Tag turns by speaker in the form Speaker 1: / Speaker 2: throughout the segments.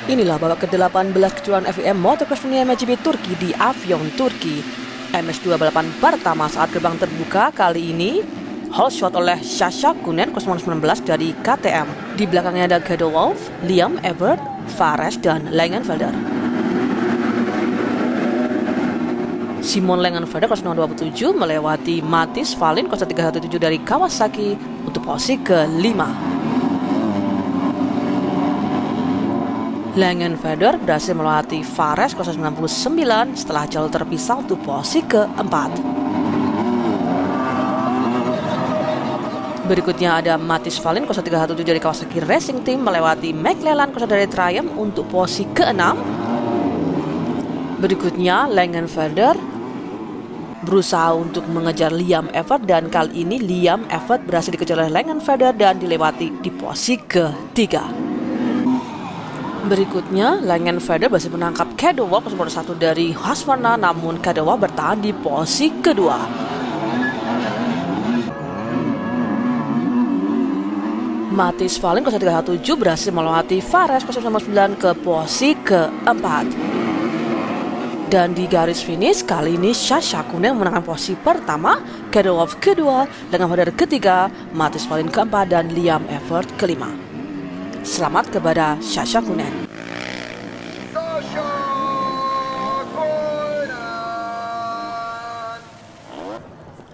Speaker 1: Inilah babak ke-18 kejuaraan FIM Motocross Dunia MotoGP Turki di Afyon, Turki. MS2 balapan pertama saat gerbang terbuka kali ini hole shot oleh Sasha Kunen 19 dari KTM. Di belakangnya ada Gado Wolf, Liam Everett, Fares, dan Langenfelder. Simon Langenfelder 027 melewati Matis Valin 317 dari Kawasaki untuk posisi ke-5. Langenfelder berhasil melewati Fares 99 setelah jalur terpisah untuk posisi ke-4. Berikutnya ada Matis Valin 317 dari Kawasaki Racing Team melewati McLellan dari Triumph untuk posisi ke-6. Berikutnya Langenfelder berusaha untuk mengejar Liam Everett dan kali ini Liam Everett berhasil dikejar oleh Langenfelder dan dilewati di posisi ke-3. Berikutnya, Langenfelder berhasil menangkap Gado Wolf nomor 1 dari Husqvarna, namun Gado Wolf bertahan di posisi kedua. Matis Valin 317 berhasil melewati Fares 099 ke posisi ke-4. Dan di garis finish kali ini Sasha Kunen menangkan posisi pertama, Gado Wolf kedua, Langenfelder ketiga, Matis Valin keempat, dan Liam Everett kelima. Selamat kepada Sasha Kunen.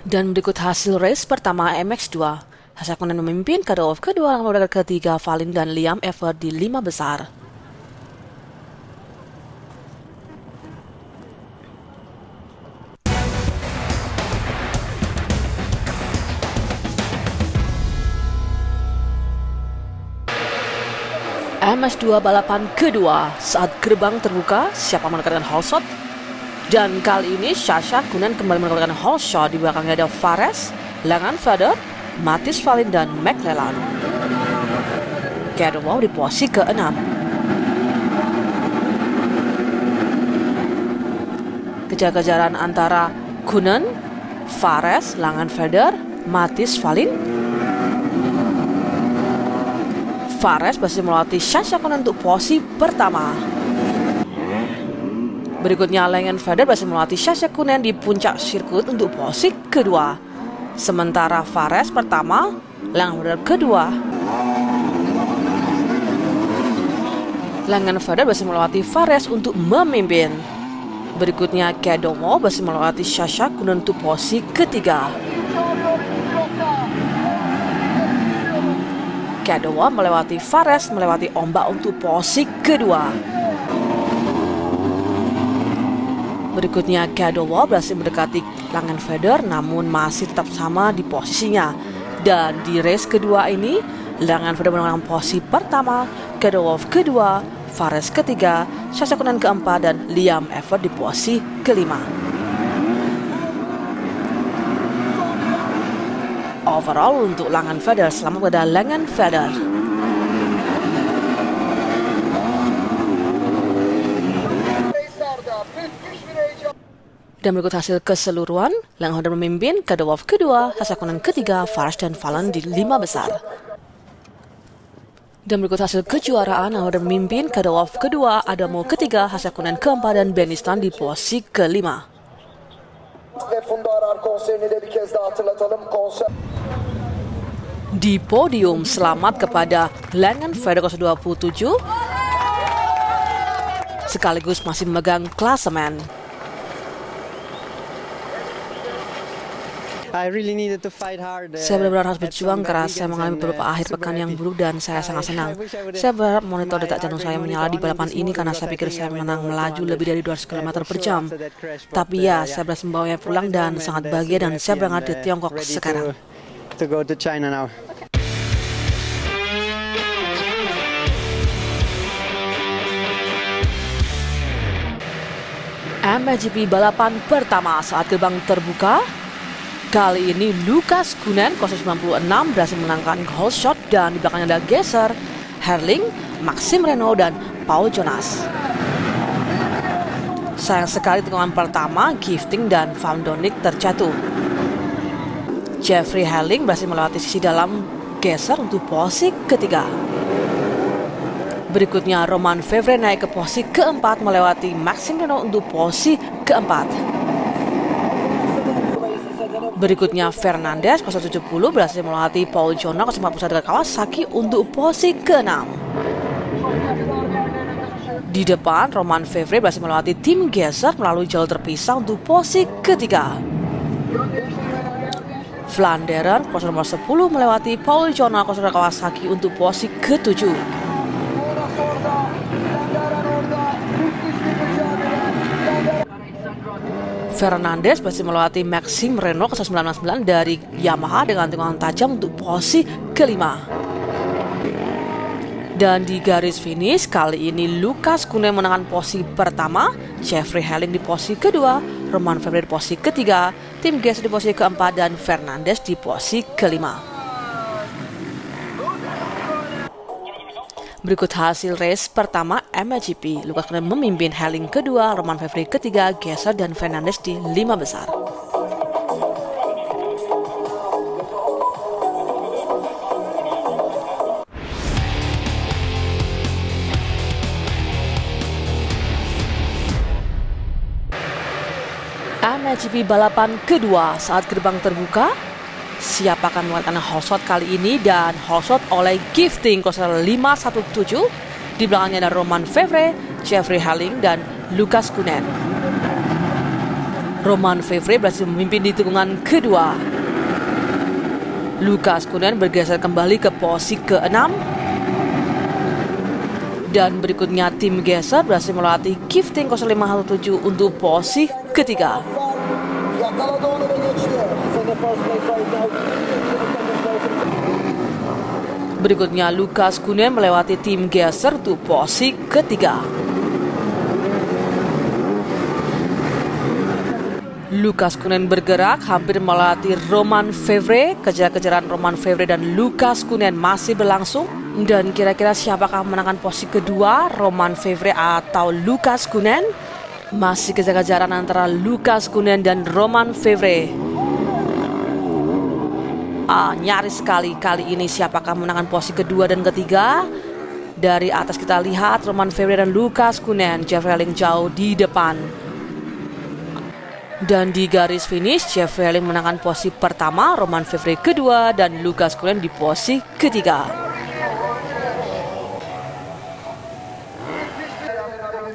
Speaker 1: Dan berikut hasil race pertama MX2. Sasha Kunen memimpin, Gado Wolf kedua, Langenfelder ketiga, Valin dan Liam Everett di 5 besar. MS2 balapan kedua saat gerbang terbuka, siapa menekankan hole shot? Dan kali ini Sasha Kunen kembali menekankan hole shot. Di belakangnya ada Fares, Langenfelder, Matis Valin, dan McLellan. Gado Wolf di posisi ke-6. Kejar-kejaran antara Kunen, Fares, Langenfelder, Matis Valin. Fares berhasil melewati Sasha Kunen untuk posisi pertama. Berikutnya Langenfelder berhasil melewati Sasha Kunen di puncak sirkuit untuk posisi kedua. Sementara Fares pertama, Langenfelder kedua. Langenfelder berhasil melewati Fares untuk memimpin. Berikutnya Gado Wolf berhasil melewati Sasha Kunen untuk posisi ketiga. Gado Wolf melewati Fares, melewati ombak untuk posisi kedua. Berikutnya Gado Wolf berhasil mendekati Langenfelder namun masih tetap sama di posisinya. Dan di race kedua ini, Langenfelder menangkan posisi pertama, Gado Wolf kedua, Fares ketiga, Sasha Kunen keempat, dan Liam Everett di posisi kelima. Overall untuk Langenfelder, selamat kepada Langenfelder. Dan berikut hasil keseluruhan, Langenfelder memimpin, Gado Wolf kedua, Sasha Kunen ketiga, Fares dan Valin di 5 besar. Dan berikut hasil kejuaraan, Langenfelder memimpin, Gado Wolf kedua, Adamo ketiga, Sasha Kunen keempat, dan Benny Stan di posisi kelima. Di podium, selamat kepada Langenfelder 27 sekaligus masih memegang klasemen. Saya benar-benar harus berjuang keras. Saya mengalami beberapa akhir pekan yang buruk dan saya sangat senang. Saya berharap monitor detak jantung saya menyala di balapan ini karena saya pikir saya menang melaju lebih dari 200 km per jam. Tapi ya, saya berhasil membawanya pulang dan sangat bahagia dan saya berangkat di Tiongkok sekarang. MotoGP balapan pertama saat gerbang terbuka. Kali ini Lukas Kunen 96 berhasil menangkan hole shot dan di belakangnya ada Gesser, Herling, Maxime Renaux, dan Paul Jonas. Sayang sekali tikungan pertama, Gifting dan Van Donnik terjatuh. Jeffrey Herling berhasil melewati sisi dalam Gesser untuk posisi ketiga. Berikutnya Romain Fevre naik ke posisi keempat melewati Maxime Renaux untuk posisi keempat. Berikutnya Fernandes 070 berhasil melewati Paul Jona 041 Kawasaki untuk posisi keenam. Di depan Romain Fevre berhasil melewati Tim Gesser melalui jalur terpisah untuk posisi ketiga. Vlaanderen nomor 10 melewati Paul Jona Kawasaki untuk posisi ketujuh. Fernandes berhasil melewati Maxime Renaux 999 dari Yamaha dengan tikungan tajam untuk posisi kelima. Dan di garis finish kali ini Lucas Koenen menangkan posisi pertama, Jeffrey Helling di posisi kedua, Romain Fevre di posisi ketiga, Tim Gesser di posisi keempat, dan Fernandes di posisi kelima. Berikut hasil race pertama MXGP. Lucas Koenen memimpin, Helling kedua, Romain Fevre ketiga, Gesser dan Fernandes di 5 besar. MXGP balapan kedua saat gerbang terbuka. Siapa akan melakukan hotshot kali ini? Dan hotshot oleh Gifting 0517. Di belakangnya ada Romain Fevre, Jeffrey Helling, dan Lucas Koenen. Romain Fevre berhasil memimpin di tikungan kedua. Lucas Koenen bergeser kembali ke posisi ke-6. Dan berikutnya Tim Gesser berhasil melewati Gifting 0517 untuk posisi ketiga. Berikutnya Lucas Koenen melewati Tim Gesser untuk posisi ketiga. Lucas Koenen bergerak hampir melewati Romain Fevre. Kejar-kejaran Romain Fevre dan Lucas Koenen masih berlangsung. Dan kira-kira siapakah menangkan posisi kedua, Romain Fevre atau Lucas Koenen? Masih kejar-kejaran antara Lucas Koenen dan Romain Fevre. Nyaris sekali kali ini siapakah menangkan posisi kedua dan ketiga. Dari atas kita lihat Romain Fevre dan Lucas Koenen, Jeffrey Helling jauh di depan. Dan di garis finish Jeffrey Helling menangkan posisi pertama, Romain Fevre kedua, dan Lucas Koenen di posisi ketiga.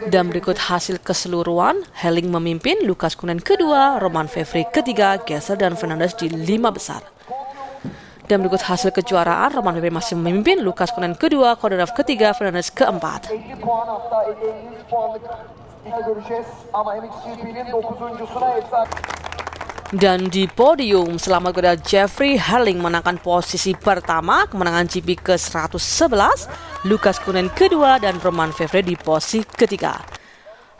Speaker 1: Dan berikut hasil keseluruhan, Helling memimpin, Lucas Koenen kedua, Romain Fevre ketiga, Gesser dan Fernandes di 5 besar. Dan berikut hasil kejuaraan, Romain Fevre masih memimpin, Lucas Koenen kedua, Kodarov ketiga, Fernandes keempat. Dan di podium, selamat kepada Jeffrey Helling menangkan posisi pertama, kemenangan GP ke-111, Lucas Koenen kedua, dan Romain Fevre di posisi ketiga.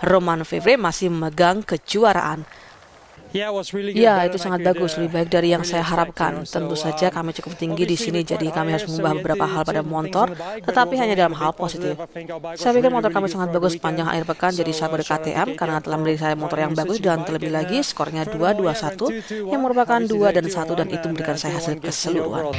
Speaker 1: Romain Fevre masih memegang kejuaraan. Ya, itu sangat bagus, lebih baik dari yang saya harapkan. Tentu saja kami cukup tinggi di sini, jadi kami harus mengubah beberapa hal pada motor, tetapi hanya dalam hal positif. Saya pikir motor kami sangat bagus sepanjang akhir pekan, jadi saya beri KTM karena telah memberi saya motor yang bagus, dan terlebih lagi skornya 2-2-1 yang merupakan 2 dan 1, dan itu memberikan saya hasil keseluruhan.